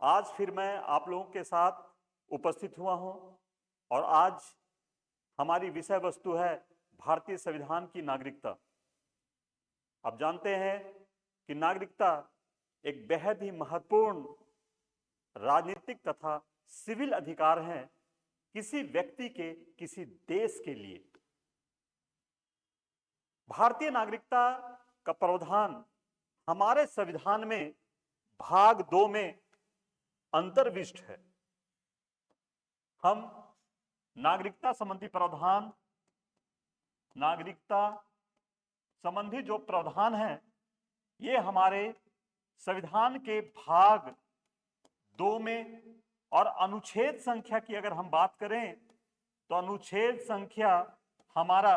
आज फिर मैं आप लोगों के साथ उपस्थित हुआ हूं और आज हमारी विषय वस्तु है भारतीय संविधान की नागरिकता। आप जानते हैं कि नागरिकता एक बेहद ही महत्वपूर्ण राजनीतिक तथा सिविल अधिकार है किसी व्यक्ति के, किसी देश के लिए। भारतीय नागरिकता का प्रावधान हमारे संविधान में भाग 2 में अंतर्विष्ट है। हम नागरिकता संबंधी प्रावधान, नागरिकता संबंधी जो प्रावधान है, ये हमारे संविधान के भाग 2 में, और अनुच्छेद संख्या की अगर हम बात करें तो अनुच्छेद संख्या हमारा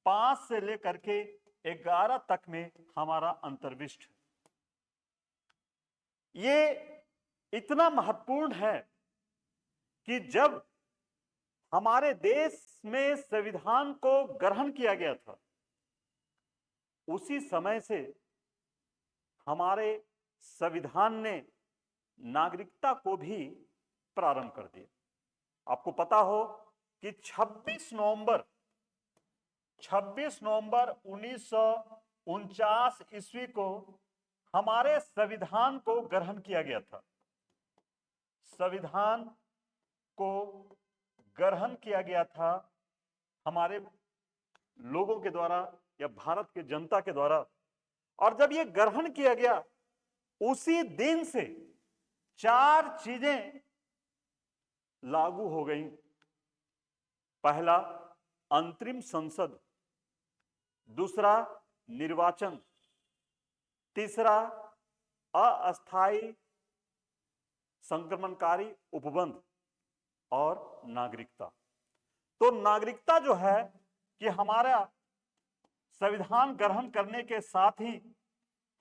5 से लेकर के 11 तक में हमारा अंतर्विष्ट है। ये इतना महत्वपूर्ण है कि जब हमारे देश में संविधान को ग्रहण किया गया था, उसी समय से हमारे संविधान ने नागरिकता को भी प्रारंभ कर दिया। आपको पता हो कि 26 नवंबर 1949 ईस्वी को हमारे संविधान को ग्रहण किया गया था। संविधान को ग्रहण किया गया था हमारे लोगों के द्वारा या भारत के जनता के द्वारा, और जब यह ग्रहण किया गया उसी दिन से 4 चीजें लागू हो गई। पहला, अंतरिम संसद। दूसरा, निर्वाचन। तीसरा, अस्थायी संक्रमणकारी उपबंध। और नागरिकता। तो नागरिकता जो है कि हमारा संविधान ग्रहण करने के साथ ही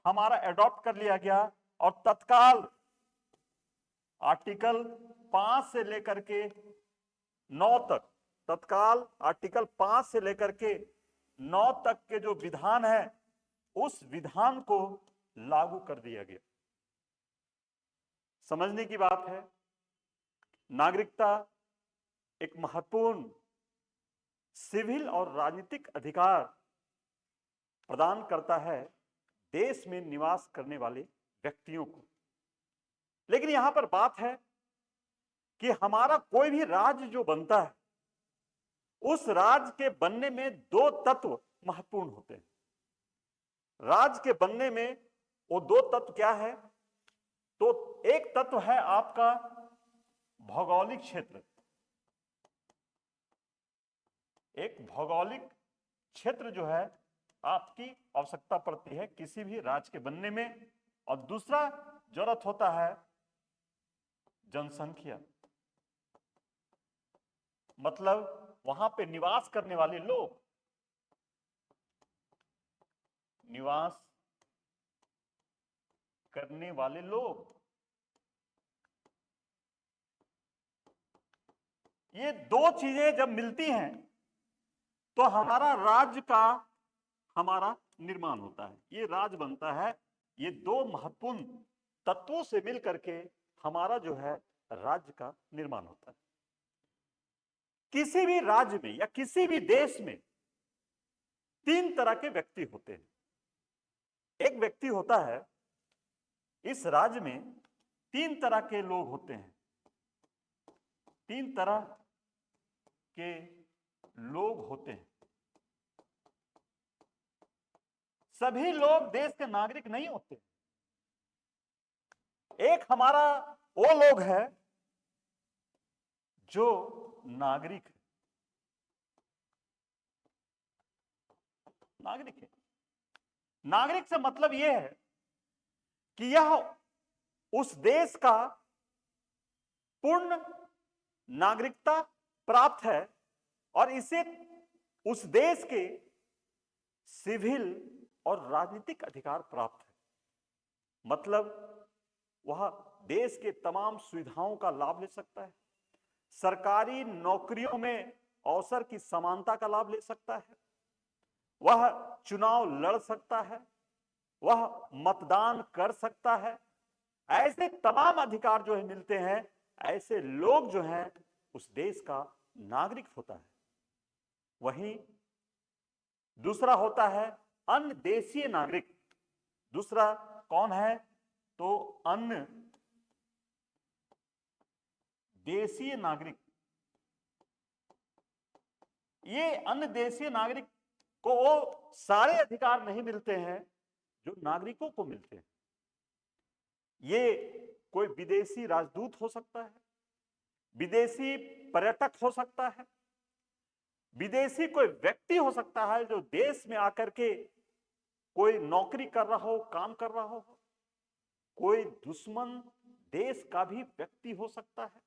हमारा एडॉप्ट कर लिया गया, और तत्काल आर्टिकल 5 से लेकर के 9 तक, तत्काल आर्टिकल 5 से लेकर के 9 तक के जो विधान है, उस विधान को लागू कर दिया गया। समझने की बात है, नागरिकता एक महत्वपूर्ण सिविल और राजनीतिक अधिकार प्रदान करता है देश में निवास करने वाले व्यक्तियों को। लेकिन यहां पर बात है कि हमारा कोई भी राज्य जो बनता है, उस राज्य के बनने में 2 तत्व महत्वपूर्ण होते हैं। राज्य के बनने में वो 2 तत्व क्या है? तो एक तत्व है आपका भौगोलिक क्षेत्र। एक भौगोलिक क्षेत्र जो है आपकी आवश्यकता पड़ती है किसी भी राज्य के बनने में, और दूसरा जरूरत होता है जनसंख्या, मतलब वहां पे निवास करने वाले लोग, निवास करने वाले लोग। ये 2 चीजें जब मिलती हैं तो हमारा राज्य का हमारा निर्माण होता है, ये राज्य बनता है। ये 2 महत्वपूर्ण तत्वों से मिलकर के हमारा जो है राज्य का निर्माण होता है। किसी भी राज्य में या किसी भी देश में 3 तरह के व्यक्ति होते हैं। एक व्यक्ति होता है, इस राज्य में 3 तरह के लोग होते हैं। 3 तरह के लोग होते हैं। सभी लोग देश के नागरिक नहीं होते। एक हमारा वो लोग है जो नागरिक है, नागरिक है। नागरिक से मतलब यह है कि यह उस देश का पूर्ण नागरिकता प्राप्त है और इसे उस देश के सिविल और राजनीतिक अधिकार प्राप्त है। मतलब वह देश के तमाम सुविधाओं का लाभ ले सकता है, सरकारी नौकरियों में अवसर की समानता का लाभ ले सकता है, वह चुनाव लड़ सकता है, वह मतदान कर सकता है, ऐसे तमाम अधिकार जो है मिलते हैं, ऐसे लोग जो हैं उस देश का नागरिक होता है। वहीं दूसरा होता है अन्य देशीय नागरिक। दूसरा कौन है? तो अन्य देशीय नागरिक। ये अन्य देशीय नागरिक को वो सारे अधिकार नहीं मिलते हैं जो नागरिकों को मिलते हैं। ये कोई विदेशी राजदूत हो सकता है, विदेशी पर्यटक हो सकता है, विदेशी कोई व्यक्ति हो सकता है जो देश में आकर के कोई नौकरी कर रहा हो, काम कर रहा हो, कोई दुश्मन देश का भी व्यक्ति हो सकता है।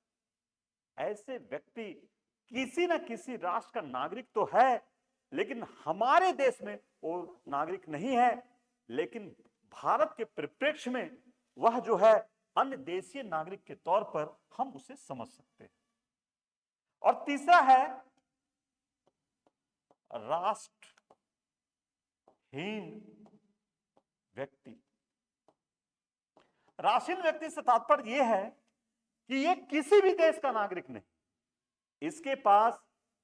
ऐसे व्यक्ति किसी न किसी राष्ट्र का नागरिक तो है, लेकिन हमारे देश में वो नागरिक नहीं है, लेकिन भारत के परिप्रेक्ष्य में वह जो है अन्य देशीय नागरिक के तौर पर हम उसे समझ सकते हैं। और तीसरा है राष्ट्रहीन व्यक्ति। राष्ट्रहीन व्यक्ति से तात्पर्य यह है कि यह किसी भी देश का नागरिक नहीं, इसके पास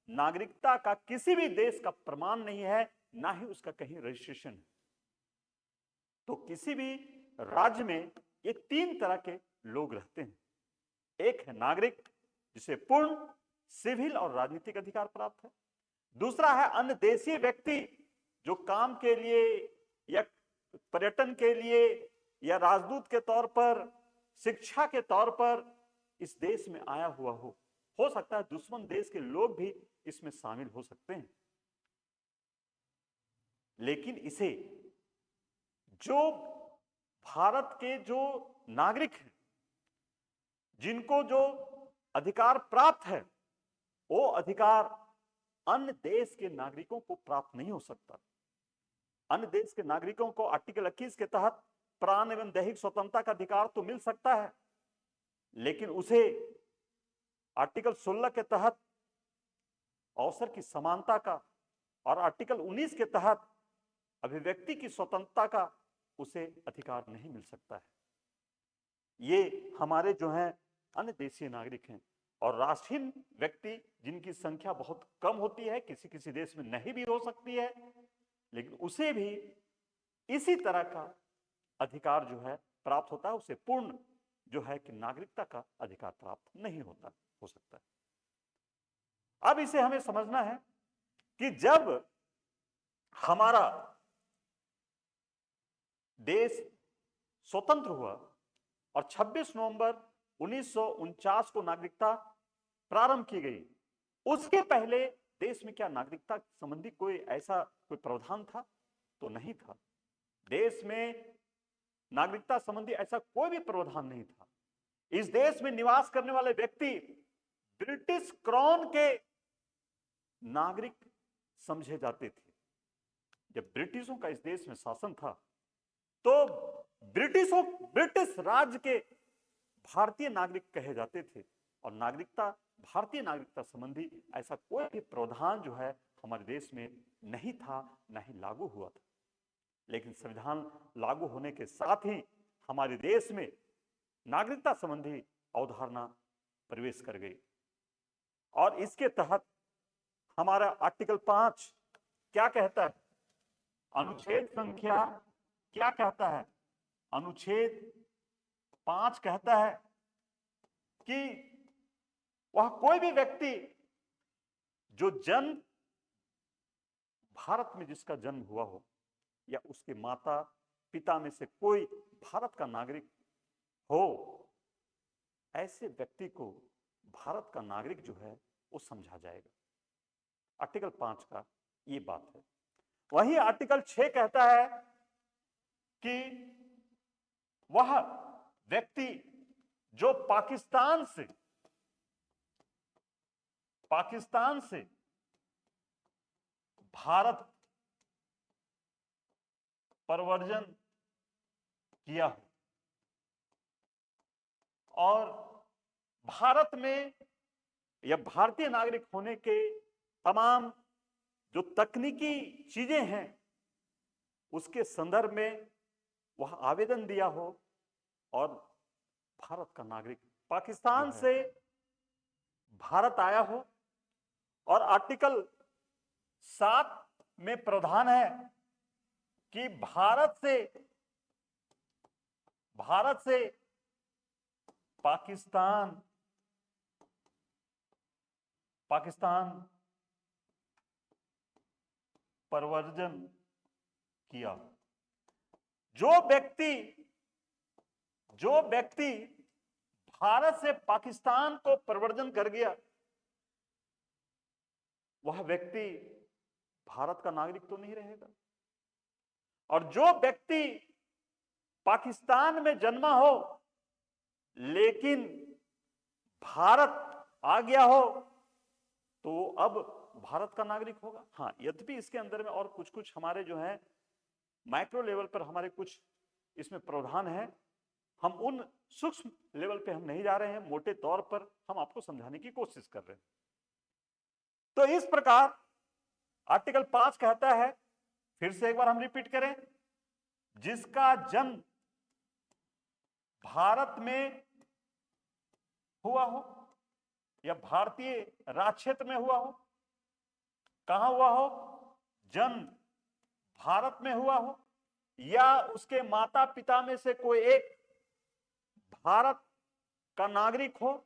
नागरिकता का किसी भी देश का प्रमाण नहीं है, ना ही उसका कहीं रजिस्ट्रेशन है। तो किसी भी राज्य में ये तीन तरह के लोग रहते हैं। एक है नागरिक जिसे पूर्ण सिविल और राजनीतिक अधिकार प्राप्त है। दूसरा है अन्य देशीय व्यक्ति जो काम के लिए या पर्यटन के लिए या राजदूत के तौर पर, शिक्षा के तौर पर इस देश में आया हुआ हो सकता है दुश्मन देश के लोग भी इसमें शामिल हो सकते हैं। लेकिन इसे जो भारत के जो नागरिक हैं, जिनको जो अधिकार प्राप्त है, वो अधिकार अन्य देश के नागरिकों को प्राप्त नहीं हो सकता। अन्य देश के नागरिकों को आर्टिकल 21 के तहत प्राण एवं दैहिक स्वतंत्रता का अधिकार तो मिल सकता है, लेकिन उसे आर्टिकल 16 के तहत अवसर की समानता का और आर्टिकल 19 के तहत अभिव्यक्ति की स्वतंत्रता का उसे अधिकार नहीं मिल सकता है। ये हमारे जो हैं अन्य देशीय नागरिक हैं। और राष्ट्रहीन व्यक्ति जिनकी संख्या बहुत कम होती है, किसी किसी देश में नहीं भी हो सकती है, लेकिन उसे भी इसी तरह का अधिकार जो है प्राप्त होता है, उसे पूर्ण जो है कि नागरिकता का अधिकार प्राप्त नहीं होता हो सकता है। अब इसे हमें समझना है कि जब हमारा देश स्वतंत्र हुआ और 26 नवंबर 1949 को नागरिकता प्रारंभ की गई, उसके पहले देश में क्या नागरिकता संबंधी कोई ऐसा कोई प्रावधान था? तो नहीं था। देश में नागरिकता संबंधी ऐसा कोई भी प्रावधान नहीं था। इस देश में निवास करने वाले व्यक्ति ब्रिटिश क्राउन के नागरिक समझे जाते थे। जब ब्रिटिशों का इस देश में शासन था तो ब्रिटिश राज्य के भारतीय नागरिक कहे जाते थे, और नागरिकता, भारतीय नागरिकता संबंधी ऐसा कोई भी प्रावधान जो है हमारे देश में नहीं था, न ही लागू हुआ था। लेकिन संविधान लागू होने के साथ ही हमारे देश में नागरिकता संबंधी अवधारणा प्रवेश कर गई, और इसके तहत हमारा आर्टिकल 5 क्या कहता है? अनुच्छेद संख्या क्या कहता है? अनुच्छेद 5 कहता है कि वह कोई भी व्यक्ति जो जन्म भारत में जिसका जन्म हुआ हो, या उसके माता पिता में से कोई भारत का नागरिक हो, ऐसे व्यक्ति को भारत का नागरिक जो है वो समझा जाएगा। आर्टिकल 5 का ये बात है। वहीं आर्टिकल 6 कहता है कि वह व्यक्ति जो पाकिस्तान से भारत प्रव्रजन किया हो और भारत में या भारतीय नागरिक होने के तमाम जो तकनीकी चीजें हैं उसके संदर्भ में वह आवेदन दिया हो, और भारत का नागरिक पाकिस्तान से भारत आया हो और आर्टिकल 7 में प्रावधान है कि भारत से पाकिस्तान प्रव्रजन किया। जो व्यक्ति भारत से पाकिस्तान को प्रव्रजन कर गया, वह व्यक्ति भारत का नागरिक तो नहीं रहेगा। और जो व्यक्ति पाकिस्तान में जन्मा हो लेकिन भारत आ गया हो तो अब भारत का नागरिक होगा। हाँ, यद्यपि इसके अंदर में और कुछ हमारे जो है माइक्रो लेवल पर हमारे कुछ इसमें प्रावधान है, हम उन सूक्ष्म लेवल पे हम नहीं जा रहे हैं, मोटे तौर पर हम आपको समझाने की कोशिश कर रहे हैं। तो इस प्रकार आर्टिकल 5 कहता है, फिर से एक बार हम रिपीट करें, जिसका जन्म भारत में हुआ हो या भारतीय राज क्षेत्र में हुआ हो, कहां हुआ हो, जन्म भारत में हुआ हो, या उसके माता पिता में से कोई एक भारत का नागरिक हो,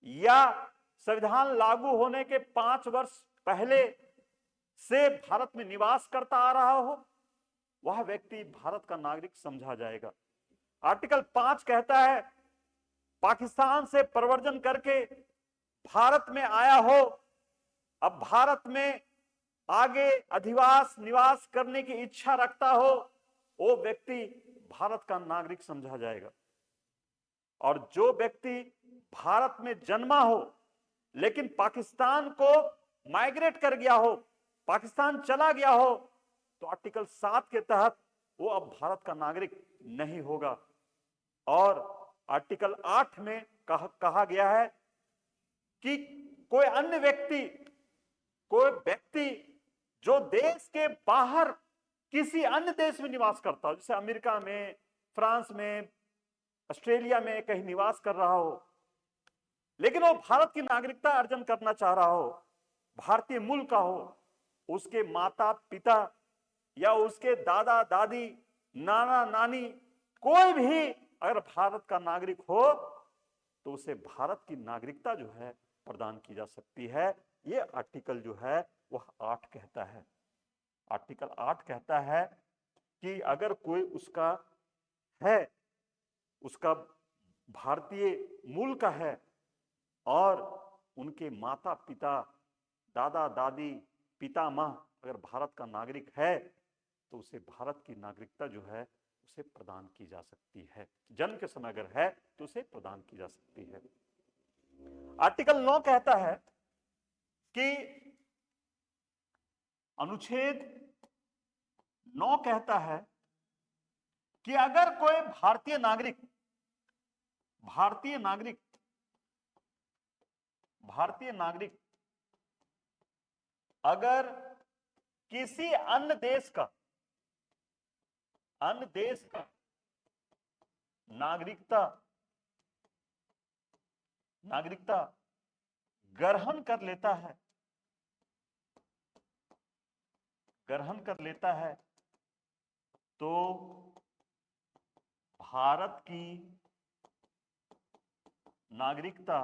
या संविधान लागू होने के 5 वर्ष पहले से भारत में निवास करता आ रहा हो, वह व्यक्ति भारत का नागरिक समझा जाएगा। आर्टिकल 5 कहता है, पाकिस्तान से प्रव्रजन करके भारत में आया हो, अब भारत में आगे अधिवास निवास करने की इच्छा रखता हो, वो व्यक्ति भारत का नागरिक समझा जाएगा। और जो व्यक्ति भारत में जन्मा हो लेकिन पाकिस्तान को माइग्रेट कर गया हो, पाकिस्तान चला गया हो, तो आर्टिकल 7 के तहत वो अब भारत का नागरिक नहीं होगा। और आर्टिकल 8 में कहा गया है कि कोई व्यक्ति जो देश के बाहर किसी अन्य देश में निवास करता हो, जैसे अमेरिका में, फ्रांस में, ऑस्ट्रेलिया में कहीं निवास कर रहा हो, लेकिन वो भारत की नागरिकता अर्जन करना चाह रहा हो, भारतीय मूल का हो, उसके माता पिता या उसके दादा दादी, नाना नानी, कोई भी अगर भारत का नागरिक हो तो उसे भारत की नागरिकता जो है प्रदान की जा सकती है। ये आर्टिकल जो है वह 8 कहता है। आर्टिकल 8 कहता है कि अगर कोई उसका भारतीय मूल का है और उनके माता पिता, दादा दादी, पितामह अगर भारत का नागरिक है तो उसे भारत की नागरिकता जो है उसे प्रदान की जा सकती है। जन्म के समय अगर है तो उसे प्रदान की जा सकती है। आर्टिकल 9 कहता है कि अनुच्छेद 9 कहता है कि अगर कोई भारतीय नागरिक अगर किसी अन्य देश का नागरिकता ग्रहण कर लेता है तो भारत की नागरिकता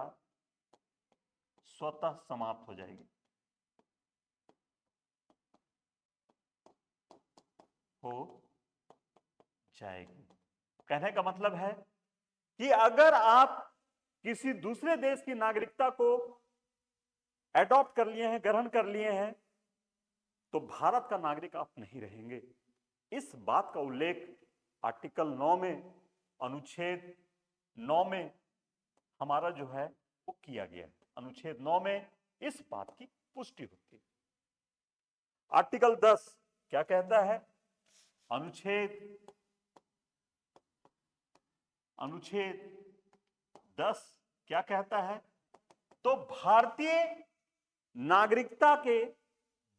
स्वतः समाप्त हो जाएगी। कहने का मतलब है कि अगर आप किसी दूसरे देश की नागरिकता को एडॉप्ट कर लिए हैं, ग्रहण कर लिए हैं, तो भारत का नागरिक आप नहीं रहेंगे। इस बात का उल्लेख आर्टिकल 9 में, अनुच्छेद 9 में हमारा जो है वो किया गया है। अनुच्छेद 9 में इस बात की पुष्टि होती है। आर्टिकल 10 क्या कहता है? अनुच्छेद 10 क्या कहता है? तो भारतीय नागरिकता के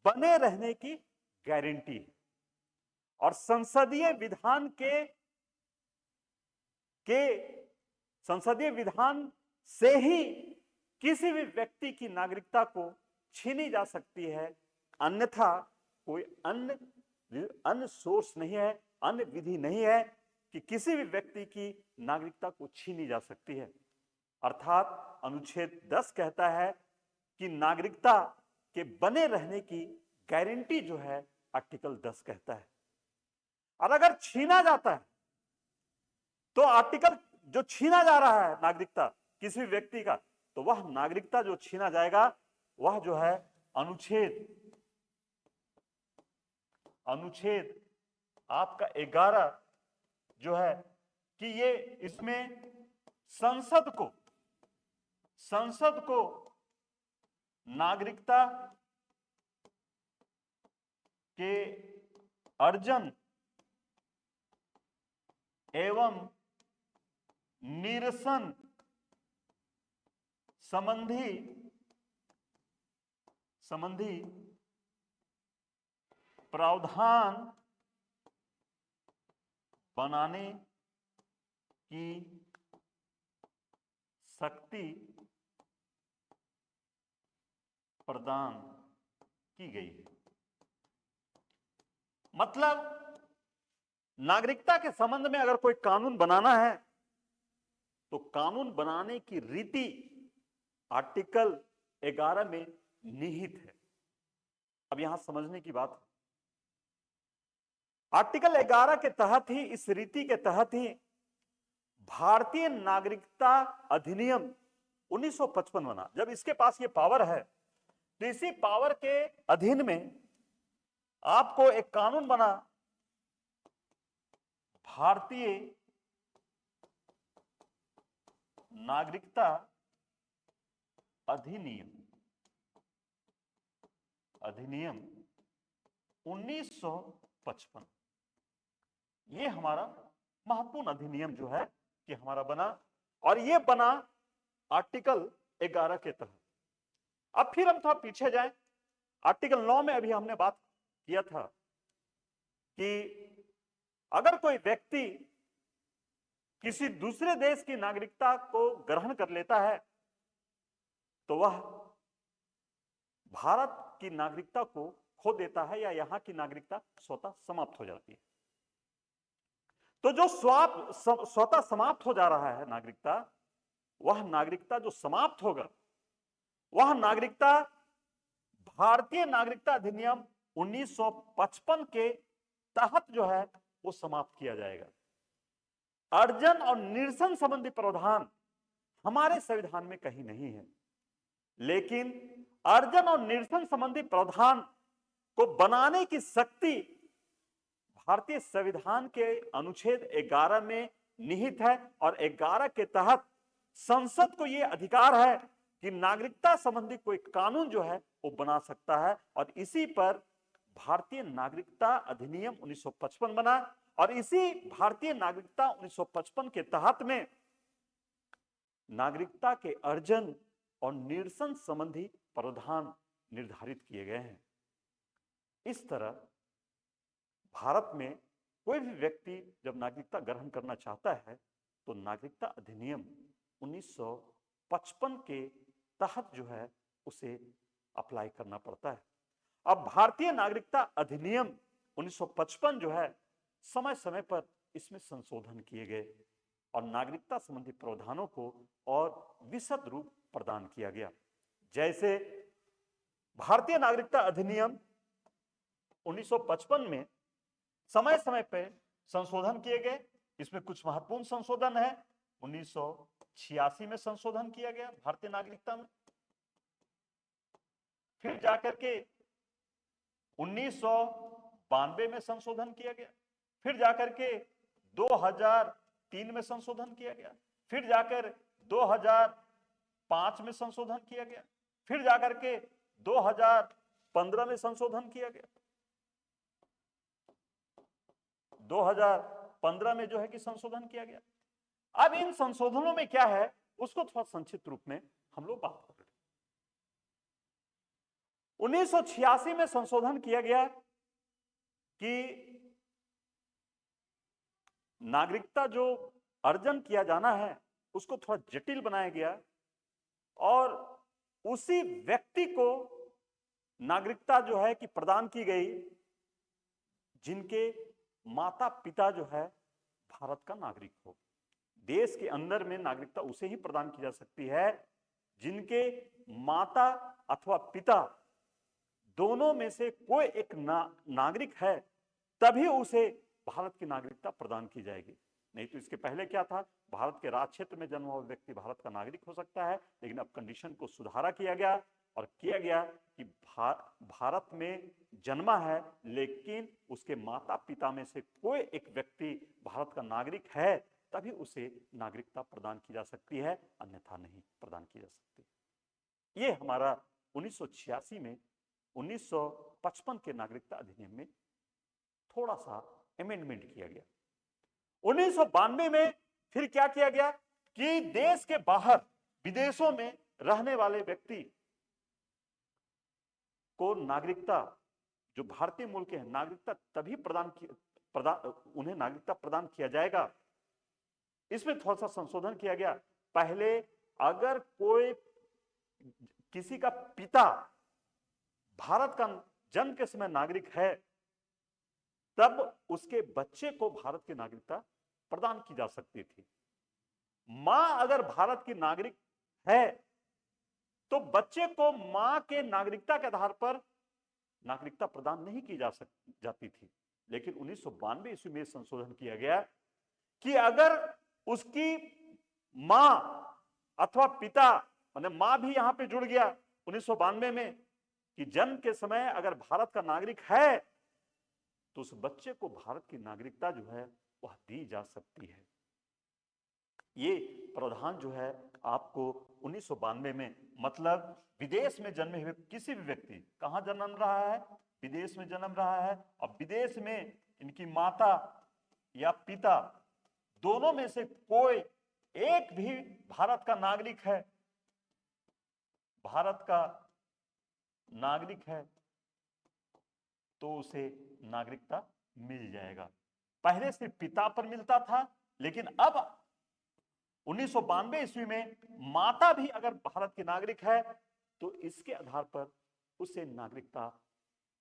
बने रहने की गारंटी है और संसदीय विधान के संसदीय विधान से ही किसी भी व्यक्ति की नागरिकता को छीनी जा सकती है, अन्यथा कोई अन्य सोर्स नहीं है, अन्य विधि नहीं है कि किसी भी व्यक्ति की नागरिकता को छीनी जा सकती है। अर्थात अनुच्छेद 10 कहता है कि नागरिकता के बने रहने की गारंटी जो है आर्टिकल 10 कहता है। और अगर छीना जाता है तो आर्टिकल जो छीना जा रहा है नागरिकता किसी भी व्यक्ति का, तो वह नागरिकता जो छीना जाएगा वह जो है अनुच्छेद आपका 11 जो है कि ये इसमें संसद को नागरिकता के अर्जन एवं निरसन संबंधी प्रावधान बनाने की शक्ति प्रदान की गई है। मतलब नागरिकता के संबंध में अगर कोई कानून बनाना है तो कानून बनाने की रीति आर्टिकल 11 में निहित है। अब यहां समझने की बात, आर्टिकल 11 के तहत ही, इस रीति के तहत ही भारतीय नागरिकता अधिनियम 1955 बना। जब इसके पास ये पावर है तो इसी पावर के अधीन में आपको एक कानून बना, भारतीय नागरिकता अधिनियम 1955। ये हमारा महत्वपूर्ण अधिनियम जो है कि हमारा बना, और ये बना आर्टिकल 11 के तहत। अब फिर हम थोड़ा पीछे जाएं, आर्टिकल 9 में अभी हमने बात किया था कि अगर कोई व्यक्ति किसी दूसरे देश की नागरिकता को ग्रहण कर लेता है तो वह भारत की नागरिकता को खो देता है या यहां की नागरिकता स्वतः समाप्त हो जाती है। तो जो स्वतः समाप्त हो जा रहा है नागरिकता, वह नागरिकता जो समाप्त होगा वह नागरिकता भारतीय नागरिकता अधिनियम 1955 के तहत जो है वो समाप्त किया जाएगा। अर्जन और निरसन संबंधी प्रावधान हमारे संविधान में कहीं नहीं है, लेकिन अर्जन और निरसन संबंधी प्रावधान को बनाने की शक्ति भारतीय संविधान के अनुच्छेद 11 में निहित है। और 11 के तहत संसद को यह अधिकार है कि नागरिकता संबंधी कोई कानून जो है वो बना सकता है, और इसी पर भारतीय नागरिकता अधिनियम 1955 बना। और इसी भारतीय नागरिकता 1955 के तहत में नागरिकता के अर्जन और निरसन संबंधी प्रावधान निर्धारित किए गए हैं। इस तरह भारत में कोई भी व्यक्ति जब नागरिकता ग्रहण करना चाहता है तो नागरिकता अधिनियम 1955 के तहत जो है उसे अप्लाई करना पड़ता है। अब भारतीय नागरिकता अधिनियम 1955 जो है समय समय पर इसमें संशोधन किए गए और नागरिकता संबंधी प्रावधानों को और विशद रूप प्रदान किया गया। जैसे भारतीय नागरिकता अधिनियम 1955 में समय समय पर संशोधन किए गए। इसमें कुछ महत्वपूर्ण संशोधन है। 1986 में संशोधन किया गया भारतीय नागरिकता में, फिर जाकर के 1992 में संशोधन किया गया, फिर जाकर के 2003 में संशोधन किया गया, फिर जाकर 2005 में संशोधन किया गया, फिर जाकर के 2015 में संशोधन किया गया। 2015 में जो है कि संशोधन किया गया। अब इन संशोधनों में क्या है उसको थोड़ा संक्षिप्त रूप में हम लोग बात कर रहे हैं। 1986 में संशोधन किया गया कि नागरिकता जो अर्जन किया जाना है उसको थोड़ा जटिल बनाया गया और उसी व्यक्ति को नागरिकता जो है कि प्रदान की गई जिनके माता पिता जो है भारत का नागरिक हो। देश के अंदर में नागरिकता उसे ही प्रदान की जा सकती है जिनके माता अथवा पिता दोनों में से कोई एक नागरिक है, तभी उसे भारत की नागरिकता प्रदान की जाएगी। नहीं तो इसके पहले क्या था, भारत के राज क्षेत्र में जन्मा हुआ व्यक्ति भारत का नागरिक हो सकता है, लेकिन अब कंडीशन को सुधारा किया गया और किया गया कि भारत में जन्मा है लेकिन उसके माता पिता में से कोई एक व्यक्ति भारत का नागरिक है, तभी उसे नागरिकता प्रदान की जा सकती है, अन्यथा नहीं प्रदान की जा सकती। ये हमारा 1986 में 1955 के नागरिकता अधिनियम में थोड़ा सा अमेंडमेंट किया गया। 1992 में फिर क्या किया गया कि देश के बाहर विदेशों में रहने वाले व्यक्ति को नागरिकता, जो भारतीय मूल के हैं, नागरिकता तभी उन्हें नागरिकता प्रदान किया जाएगा। इसमें थोड़ा सा संशोधन किया गया। पहले अगर कोई किसी का पिता भारत का जन्म के समय नागरिक है, तब उसके बच्चे को भारत की नागरिकता प्रदान की जा सकती थी। मां अगर भारत की नागरिक है तो बच्चे को मां के नागरिकता के आधार पर नागरिकता प्रदान नहीं की जाती थी। लेकिन 1992 ईस्वी में संशोधन किया गया कि अगर उसकी मां अथवा पिता, मतलब मां भी यहां पे जुड़ गया 1992 में, कि जन्म के समय अगर भारत का नागरिक है तो उस बच्चे को भारत की नागरिकता जो है वह दी जा सकती है। ये प्रावधान जो है आपको 1992 में, मतलब विदेश में जन्मे हुए किसी भी व्यक्ति, कहां जन्म रहा है, विदेश में जन्म रहा है, और विदेश में इनकी माता या पिता दोनों में से कोई एक भी भारत का नागरिक है, भारत का नागरिक है, तो उसे नागरिकता मिल जाएगा। पहले सिर्फ पिता पर मिलता था, लेकिन अब 1992 ईस्वी में माता भी अगर भारत की नागरिक है तो इसके आधार पर उसे नागरिकता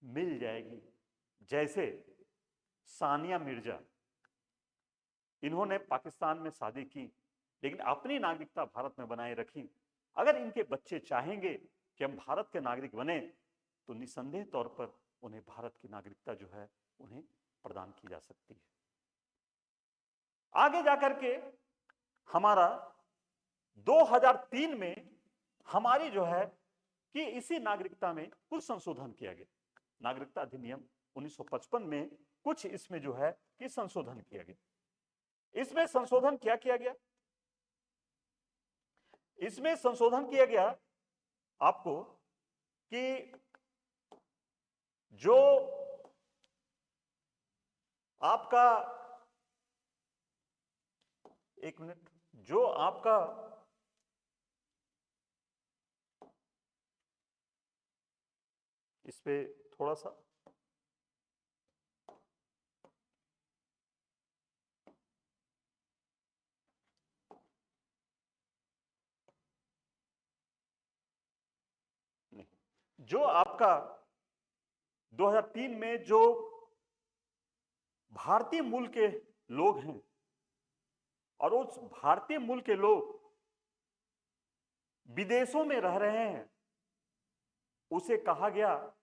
मिल जाएगी। जैसे सानिया मिर्जा, इन्होंने पाकिस्तान में शादी की लेकिन अपनी नागरिकता भारत में बनाए रखी। अगर इनके बच्चे चाहेंगे कि हम भारत के नागरिक बने तो निसंदेह तौर पर उन्हें भारत की नागरिकता जो है उन्हें प्रदान की जा सकती है। आगे जाकर के हमारा 2003 में हमारी जो है कि इसी नागरिकता में कुछ संशोधन किया गया। नागरिकता अधिनियम 1955 में कुछ इसमें जो है कि संशोधन किया गया। इसमें संशोधन क्या किया गया, इसमें संशोधन किया गया आपको कि जो आपका, एक मिनट, जो आपका इस पे थोड़ा सा नहीं, जो आपका 2003 में जो भारतीय मूल के लोग हैं और उस भारतीय मूल के लोग विदेशों में रह रहे हैं, उसे कहा गया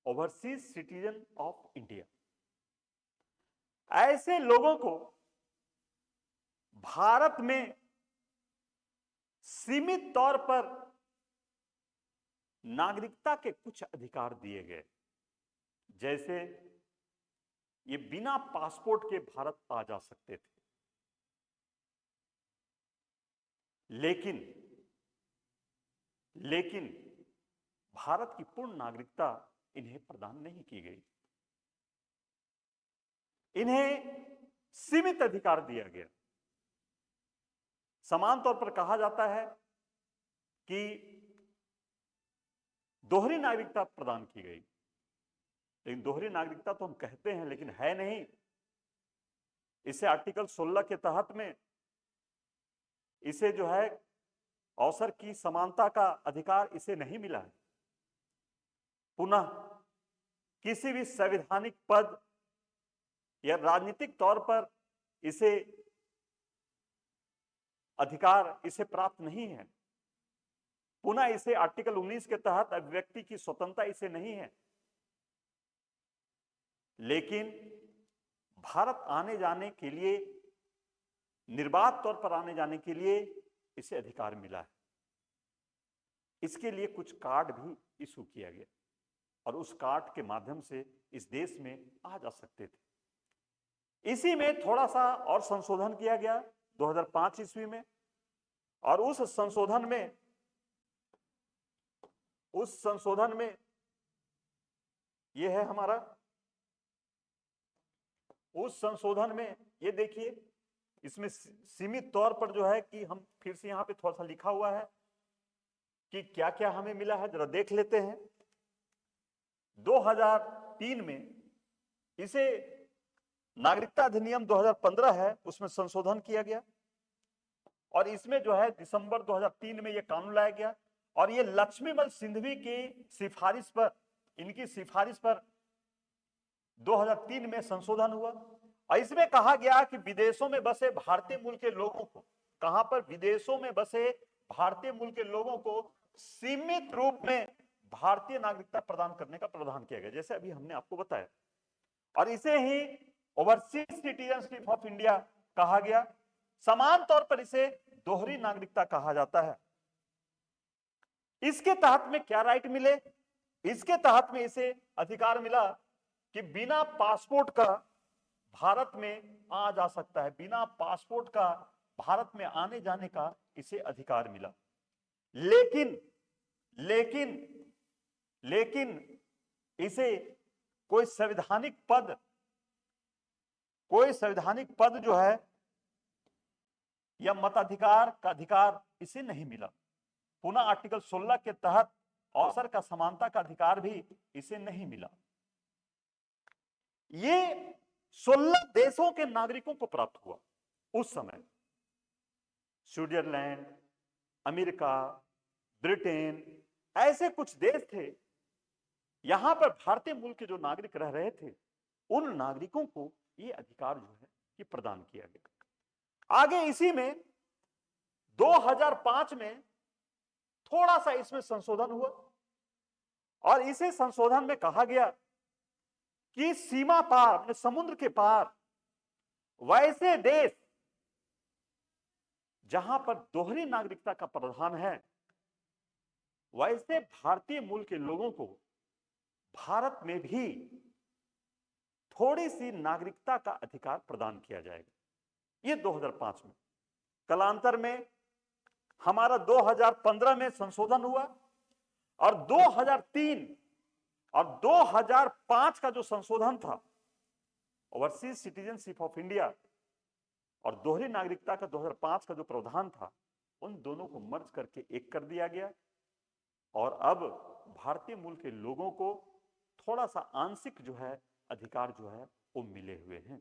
ओवरसीज सिटीजन ऑफ इंडिया। ऐसे लोगों को भारत में सीमित तौर पर नागरिकता के कुछ अधिकार दिए गए, जैसे ये बिना पासपोर्ट के भारत आ जा सकते थे, लेकिन भारत की पूर्ण नागरिकता इन्हें प्रदान नहीं की गई। इन्हें सीमित अधिकार दिया गया। समान तौर पर कहा जाता है कि दोहरी नागरिकता प्रदान की गई, लेकिन दोहरी नागरिकता तो हम कहते हैं लेकिन है नहीं। इसे आर्टिकल 16 के तहत में इसे जो है अवसर की समानता का अधिकार इसे नहीं मिला है। पुनः किसी भी संवैधानिक पद या राजनीतिक तौर पर इसे अधिकार इसे प्राप्त नहीं है। पुनः इसे आर्टिकल 19 के तहत अभिव्यक्ति की स्वतंत्रता इसे नहीं है। लेकिन भारत आने जाने के लिए, निर्बाध तौर पर आने जाने के लिए इसे अधिकार मिला है। इसके लिए कुछ कार्ड भी इशू किया गया और उस कार्ड के माध्यम से इस देश में आ जा सकते थे। इसी में थोड़ा सा और संशोधन किया गया 2005 ईस्वी में, और उस संशोधन में यह है हमारा, उस संशोधन में ये देखिए, इसमें सीमित तौर पर जो है कि हम फिर से यहां पे थोड़ा सा लिखा हुआ है कि क्या क्या हमें मिला है, जरा देख लेते हैं। 2003 में इसे नागरिकता अधिनियम 2015 है, उसमें संशोधन किया गया और इसमें जो है दिसंबर 2003 में यह कानून लाया गया और ये लक्ष्मीमल सिंघवी की सिफारिश पर, इनकी सिफारिश पर 2003 में संशोधन हुआ और इसमें कहा गया कि विदेशों में बसे भारतीय मूल के लोगों को, कहां पर, विदेशों में बसे भारतीय मूल के लोगों को सीमित रूप में भारतीय नागरिकता प्रदान करने का प्रावधान किया गया, जैसे अभी हमने आपको बताया। और इसे ही ओवरसीज सिटीजनशिप ऑफ इंडिया कहा गया। समान तौर पर इसे दोहरी नागरिकता कहा जाता है। इसके तहत में क्या राइट मिले? इसके तहत में इसे अधिकार मिला कि बिना पासपोर्ट का भारत में आ जा सकता है, बिना पासपोर्ट का भारत में आने जाने का इसे अधिकार मिला। लेकिन लेकिन लेकिन इसे कोई संवैधानिक पद जो है या मताधिकार का अधिकार इसे नहीं मिला। पुनः आर्टिकल 16 के तहत अवसर का समानता का अधिकार भी इसे नहीं मिला। ये 16 देशों के नागरिकों को प्राप्त हुआ उस समय। स्विट्जरलैंड, अमेरिका, ब्रिटेन, ऐसे कुछ देश थे, यहां पर भारतीय मूल के जो नागरिक रह रहे थे, उन नागरिकों को ये अधिकार जो है ये प्रदान किया गया। आगे इसी में 2005 में थोड़ा सा इसमें संशोधन हुआ और इसे संशोधन में कहा गया कि सीमा पार, अपने समुद्र के पार वैसे देश जहां पर दोहरी नागरिकता का प्रावधान है, वैसे भारतीय मूल के लोगों को भारत में भी थोड़ी सी नागरिकता का अधिकार प्रदान किया जाएगा। ये 2005 में। कालांतर में हमारा 2015 में संशोधन हुआ और 2003 और 2005 का जो संशोधन था, ओवरसीज सिटीजनशिप ऑफ इंडिया और दोहरी नागरिकता का 2005 का जो प्रावधान था, उन दोनों को मर्ज करके एक कर दिया गया और अब भारतीय मूल के लोगों को थोड़ा सा आंशिक जो है अधिकार जो है वो मिले हुए हैं।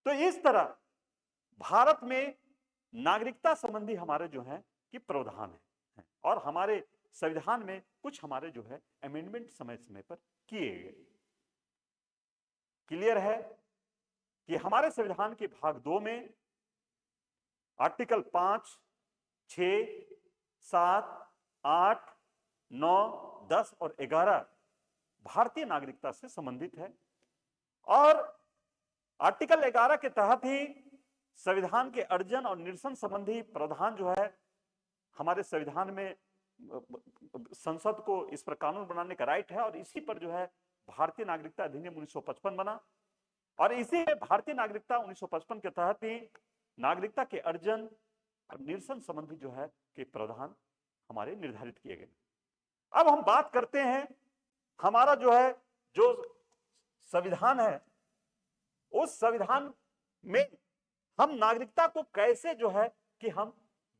तो इस तरह भारत में नागरिकता संबंधी हमारे जो है कि प्रावधान है और हमारे संविधान में कुछ हमारे जो है अमेंडमेंट समय समय पर किए गए। क्लियर है कि हमारे संविधान के भाग 2 में आर्टिकल 5, 6, 7, 8, 9, 10 और 11 भारतीय नागरिकता से संबंधित है और आर्टिकल 11 के तहत ही संविधान के अर्जन और निरसन संबंधी प्रावधान जो है हमारे संविधान में, संसद को इस पर कानून बनाने का राइट है और इसी पर जो है भारतीय नागरिकता अधिनियम 1955 बना और इसी में भारतीय नागरिकता 1955 के तहत ही नागरिकता के अर्जन और निरसन संबंधी जो है के प्रावधान हमारे निर्धारित किए गए। अब हम बात करते हैं हमारा जो है जो संविधान है, उस संविधान में हम नागरिकता को कैसे जो है कि हम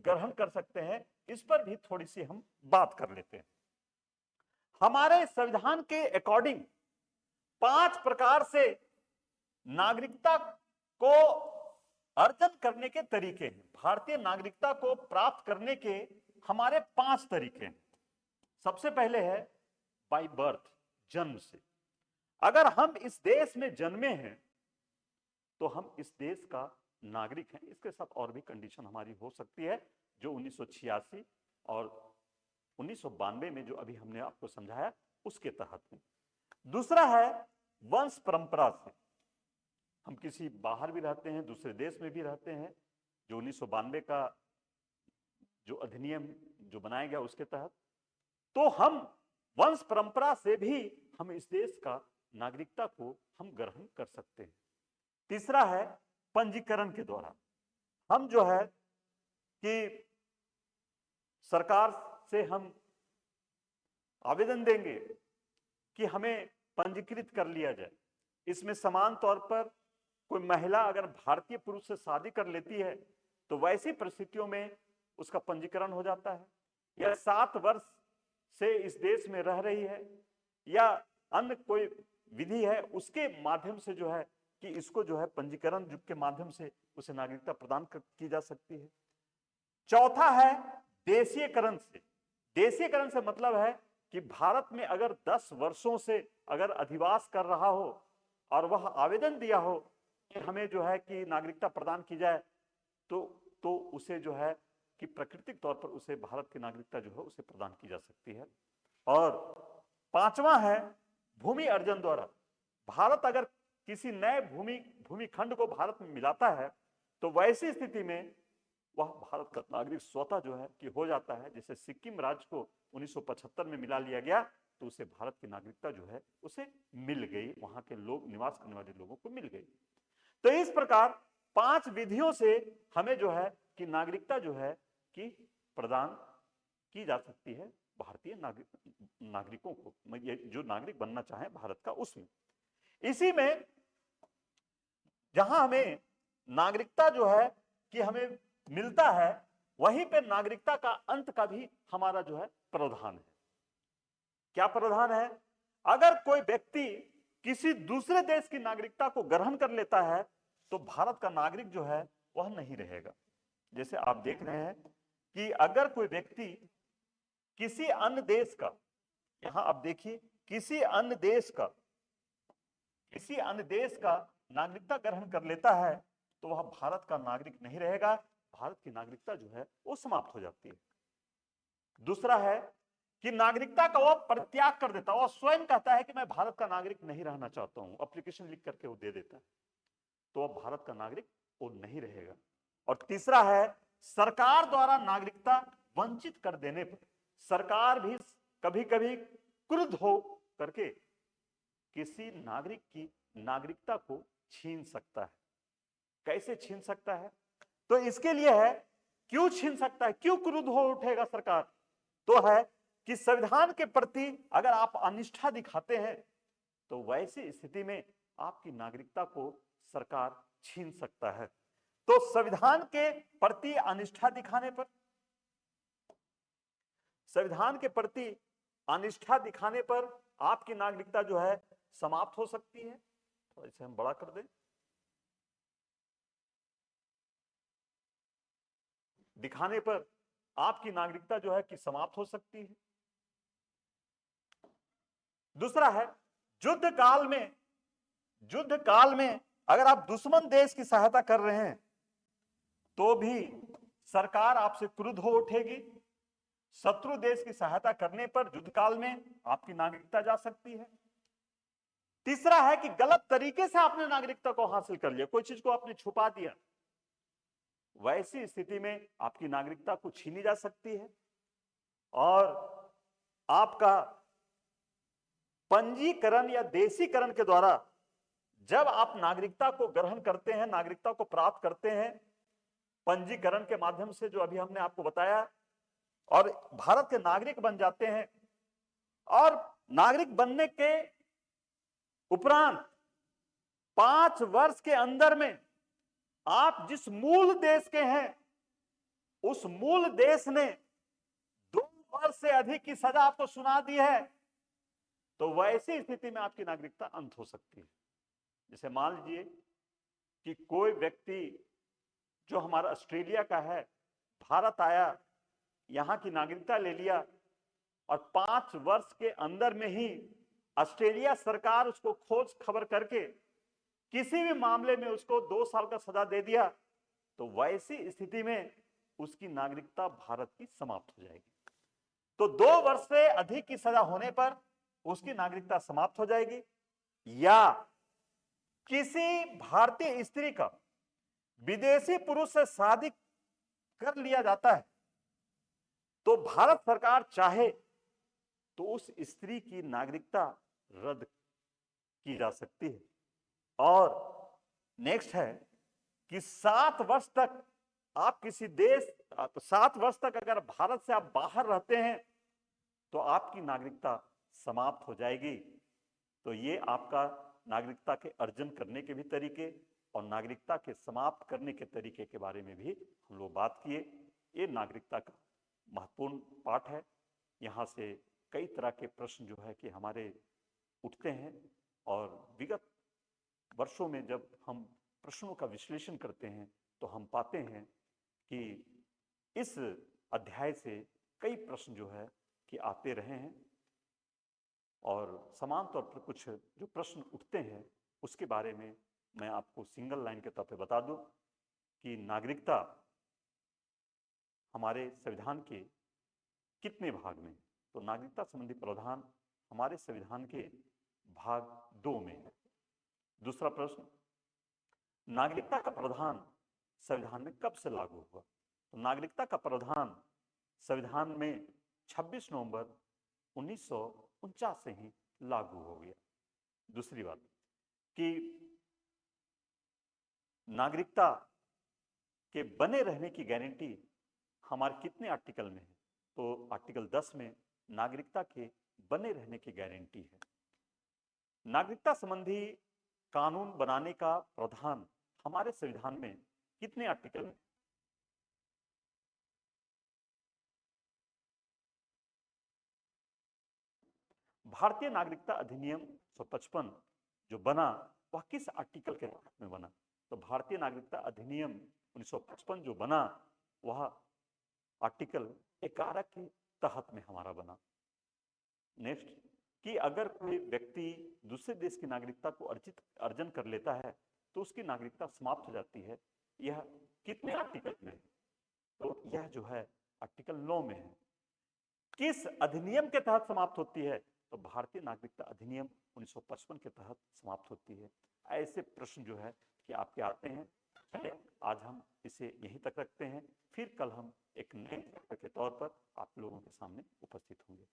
ग्रहण कर सकते हैं, इस पर भी थोड़ी सी हम बात कर लेते हैं। हमारे संविधान के अकॉर्डिंग 5 प्रकार से नागरिकता को अर्जन करने के तरीके हैं। भारतीय नागरिकता को प्राप्त करने के हमारे 5 तरीके हैं। सबसे पहले है बाय बर्थ, जन्म से। अगर हम इस देश में जन्मे हैं तो हम इस देश का नागरिक हैं। इसके साथ और भी कंडीशन हमारी हो सकती है जो 1986 और 1992 में जो अभी हमने आपको समझाया उसके तहत है। दूसरा है वंश परंपरा से। हम किसी बाहर भी रहते हैं, दूसरे देश में भी रहते हैं, जो 1992 का जो अधिनियम जो बनाया गया उसके तहत, तो हम वंश परंपरा से भी हम इस देश का नागरिकता को हम ग्रहण कर सकते हैं। तीसरा है पंजीकरण के द्वारा। हम जो है कि सरकार से हम आवेदन देंगे कि हमें पंजीकृत कर लिया जाए। इसमें समान तौर पर कोई महिला अगर भारतीय पुरुष से शादी कर लेती है तो वैसी परिस्थितियों में उसका पंजीकरण हो जाता है, या 7 वर्ष से इस देश में रह रही है, या अन्य कोई विधि है उसके माध्यम से जो है कि इसको जो है पंजीकरण के माध्यम से उसे नागरिकता प्रदान की जा सकती है। चौथा है देशीयकरण से। देशीयकरण से मतलब है कि भारत में अगर 10 वर्षों से अगर अधिवास कर रहा हो और वह आवेदन दिया हो कि हमें जो है कि नागरिकता प्रदान की जाए, तो उसे जो है कि प्राकृतिक तौर पर उसे भारत की नागरिकता जो है उसे प्रदान की जा सकती है। और पांचवा है भूमि अर्जन द्वारा। भारत अगर किसी नए भूमिखंड को भारत में मिलाता है तो वैसी स्थिति में वह भारत का नागरिक स्वतः जो है कि हो जाता है। जैसे सिक्किम राज्य को 1975 में मिला लिया गया तो उसे भारत की नागरिकता जो है उसे मिल गई, वहां के लोग निवास करने वाले लोगों को मिल गई। तो इस प्रकार 5 विधियों से हमें जो है कि नागरिकता जो है कि प्रदान की जा सकती है भारतीय नागरिकों को, जो नागरिक बनना चाहे भारत का उसमें। इसी में जहां हमें नागरिकता जो है कि हमें मिलता है वहीं पे नागरिकता का अंत का भी हमारा जो है प्रावधान है। क्या प्रावधान है? अगर कोई व्यक्ति किसी दूसरे देश की नागरिकता को ग्रहण कर लेता है तो भारत का नागरिक जो है वह नहीं रहेगा। जैसे आप देख रहे हैं कि अगर कोई व्यक्ति किसी अन्य देश का, यहां आप देखिए, किसी अन्य देश का नागरिकता ग्रहण कर लेता है तो वह भारत का नागरिक नहीं रहेगा, भारत की नागरिकता जो है वो समाप्त हो जाती है। दूसरा है कि नागरिकता का वह परित्याग कर देता है, वह स्वयं कहता है कि मैं भारत का नागरिक नहीं रहना चाहता हूं, एप्लीकेशन लिख करके वो दे देता है, तो वह भारत का नागरिक वो नहीं रहेगा। और तीसरा है सरकार द्वारा नागरिकता वंचित कर देने पर सरकार भी कभी कभी क्रुद्ध हो करके किसी नागरिक की नागरिकता को छीन सकता है। कैसे छीन सकता है? तो इसके लिए है, क्यों छीन सकता है, क्यों क्रुद्ध हो उठेगा सरकार? तो है कि संविधान के प्रति अगर आप अनिष्ठा दिखाते हैं तो वैसी स्थिति में आपकी नागरिकता को सरकार छीन सकता है। तो संविधान के प्रति अनिष्ठा दिखाने पर, संविधान के प्रति अनिष्ठा दिखाने पर आपकी नागरिकता जो है समाप्त हो सकती है। तो इसे हम बड़ा कर दें, दिखाने पर आपकी नागरिकता जो है कि समाप्त हो सकती है। दूसरा है युद्ध काल में अगर आप दुश्मन देश की सहायता कर रहे हैं तो भी सरकार आपसे क्रुद्ध हो उठेगी। शत्रु देश की सहायता करने पर युद्ध काल में आपकी नागरिकता जा सकती है। तीसरा है कि गलत तरीके से आपने नागरिकता को हासिल कर लिया, कोई चीज को आपने छुपा दिया, वैसी स्थिति में आपकी नागरिकता को छीनी जा सकती है। और आपका पंजीकरण या देशीकरण के द्वारा जब आप नागरिकता को ग्रहण करते हैं, नागरिकता को प्राप्त करते हैं पंजीकरण के माध्यम से, जो अभी हमने आपको बताया, और भारत के नागरिक बन जाते हैं, और नागरिक बनने के उपरांत 5 वर्ष के अंदर में आप जिस मूल देश के हैं उस मूल देश ने 2 वर्ष से अधिक की सजा आपको सुना दी है तो वैसी स्थिति में आपकी नागरिकता अंत हो सकती है। जैसे मान लीजिए कि कोई व्यक्ति जो हमारा ऑस्ट्रेलिया का है, भारत आया, यहाँ की नागरिकता ले लिया और 5 वर्ष के अंदर में ही ऑस्ट्रेलिया सरकार उसको खोज खबर करके किसी भी मामले में उसको 2 साल का सजा दे दिया, तो वैसी स्थिति में उसकी नागरिकता भारत की समाप्त हो जाएगी। तो 2 वर्ष से अधिक की सजा होने पर उसकी नागरिकता समाप्त हो जाएगी। या किसी भारतीय स्त्री का विदेशी पुरुष से शादी कर लिया जाता है, तो भारत सरकार चाहे तो उस स्त्री की नागरिकता रद्द की जा सकती है। और नेक्स्ट है कि 7 वर्ष तक आप किसी देश 7 वर्ष तक अगर भारत से आप बाहर रहते हैं तो आपकी नागरिकता समाप्त हो जाएगी। तो ये आपका नागरिकता के अर्जन करने के भी तरीके और नागरिकता के समाप्त करने के तरीके के बारे में भी हम लोग बात किए। ये नागरिकता का महत्वपूर्ण पाठ है। यहाँ से कई तरह के प्रश्न जो है कि हमारे उठते हैं और विगत वर्षों में जब हम प्रश्नों का विश्लेषण करते हैं तो हम पाते हैं कि इस अध्याय से कई प्रश्न जो है कि आते रहे हैं और समान तौर पर कुछ जो प्रश्न उठते हैं उसके बारे में मैं आपको सिंगल लाइन के तौर पे बता दूं कि नागरिकता हमारे संविधान के कितने भाग में? तो नागरिकता संबंधी प्रावधान हमारे संविधान के भाग 2 में है। दूसरा प्रश्न, नागरिकता का प्रावधान संविधान में कब से लागू हुआ? तो नागरिकता का प्रावधान संविधान में 26 नवंबर 1949 से ही लागू हो गया। दूसरी बात कि नागरिकता के बने रहने की गारंटी हमारे कितने आर्टिकल में है? तो आर्टिकल 10 में नागरिकता के बने रहने की गारंटी है। नागरिकता संबंधी कानून बनाने का प्रावधान हमारे संविधान में कितने आर्टिकल में? भारतीय नागरिकता अधिनियम 155 जो बना वह किस आर्टिकल के तहत में बना? तो भारतीय नागरिकता अधिनियम 1955 जो बना वह आर्टिकल 11 के तहत में हमारा बना। नेक्स्ट कि अगर कोई व्यक्ति दूसरे देश की नागरिकता को अर्जन कर लेता है तो उसकी नागरिकता समाप्त हो जाती है। यह कितने आर्टिकल में? तो यह जो है आर्टिकल 9 में है। किस अधिनियम के तहत समाप्त होती है? तो भारतीय नागरिकता अधिनियम 1955 के तहत समाप्त होती है। ऐसे प्रश्न जो है कि आपके आते हैं। आज हम इसे यहीं तक रखते हैं, फिर कल हम एक नए के तौर पर आप लोगों के सामने उपस्थित होंगे।